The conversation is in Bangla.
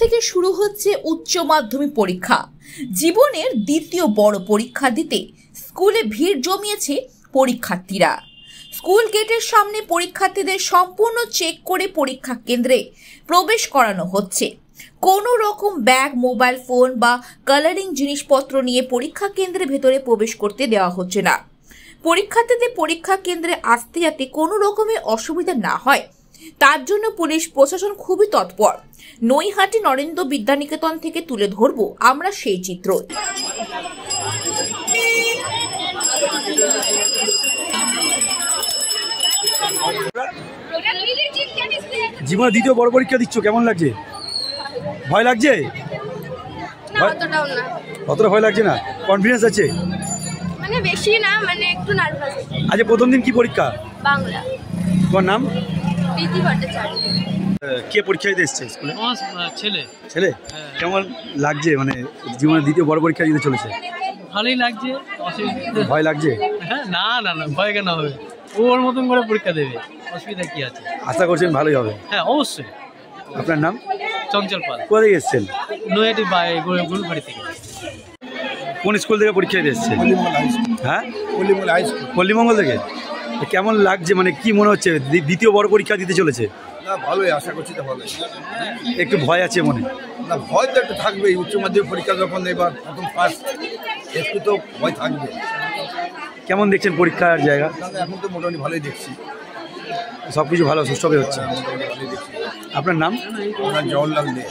থেকে শুরু হচ্ছে উচ্চ মাধ্যমিক পরীক্ষা। জীবনের দ্বিতীয় বড় পরীক্ষা দিতে স্কুলে ভিড় জমিয়েছে পরীক্ষার্থীরা। স্কুল গেটের সামনে পরীক্ষার্থীদের সম্পূর্ণ চেক করে পরীক্ষা কেন্দ্রে প্রবেশ করানো হচ্ছে। কোনো রকম ব্যাগ, মোবাইল ফোন বা কালারিং জিনিসপত্র নিয়ে পরীক্ষা কেন্দ্রের ভেতরে প্রবেশ করতে দেওয়া হচ্ছে না। পরীক্ষার্থীদের পরীক্ষা কেন্দ্রে আসতে যাতে কোনো রকমের অসুবিধা না হয় তার জন্য পুলিশ প্রশাসন খুবই তৎপর। নৈহাটি নরেন্দ্র বিদ্যানিকেতন থেকে তুলে ধরব আমরা সেই চিত্র। জীবনে দ্বিতীয় বড় পরীক্ষা দিচ্ছ, কেমন লাগছে? ভয় লাগছে? অতটা ভয় লাগছে না? কনফিডেন্স আছে? মানে বেশি না, মানে একটু নার্ভাস। আজকে প্রথম দিন, কি পরীক্ষা? বাংলা। তোমার নাম? প্রীতি ভট্টাচার্য। কে পরীক্ষা দিতে এসছে স্কুলে? ছেলে। ছেলে? কেমন লাগছে, মানে জীবনের দ্বিতীয় বড় পরীক্ষা দিতে চলেছে? ভালোই লাগছে। ভয় লাগছে? হ্যাঁ, না না না, ভয় কেন হবে? ওর মতন করে পরীক্ষা দেবে, অসুবিধা কি আছে? আশা করছেন ভালোই হবে? হ্যাঁ, অবশ্যই। আপনার নাম? চঞ্চল পাল। কোথা থেকে এসছেন? নৈহাটি গুলবাড়ি থেকে। কোন স্কুল থেকে পরীক্ষা দিতে এসছে? হ্যাঁ, পল্লীমঙ্গল থেকে। কেমন লাগছে, মানে কি মনে হচ্ছে দ্বিতীয় বড় পরীক্ষা দিতে চলেছে? না, ভালোই, আশা করছি তো ভালোই। একটু ভয় আছে মনে? না, ভয় তো একটু থাকবেই। উচ্চ মাধ্যমিক পরীক্ষা যখন এবার প্রথম ফার্স্ট, একটু তো ভয় থাকবে। কেমন দেখছেন পরীক্ষার জায়গা? এখন তো মোটামুটি ভালোই দেখছি, সব কিছু ভালো সুস্থভাবে হচ্ছে। মোটামুটি ভালোই দেখছি। আপনার নাম? আমার জওহরলাল দে।